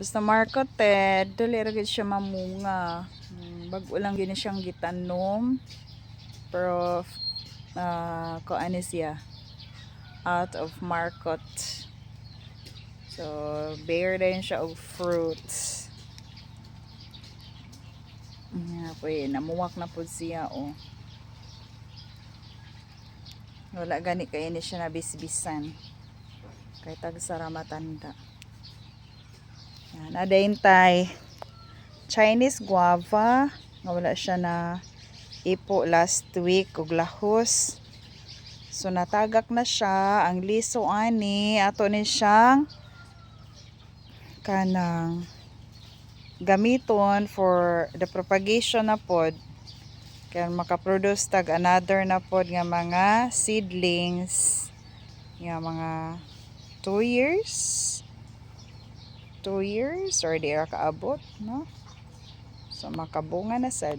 Basta marketed, dali ra gid siya mamunga. Bago lang gini siyang gitanom. Pero kuan ni siya out of market. So bear din siya og fruits. Namuwak na po siya oh. Wala gani kay ni siya nabisbisan. Kay tag sara matanda. Yan, adayntay Chinese guava nga wala siya na ipo last week ug lahos. So natagak na siya ang liso ani ato ni siyang kanang gamiton for the propagation na pod kaya makaproduce tag another na pod nga mga seedlings nga mga 2 years or di ra kaabot no, so makabunga na sad.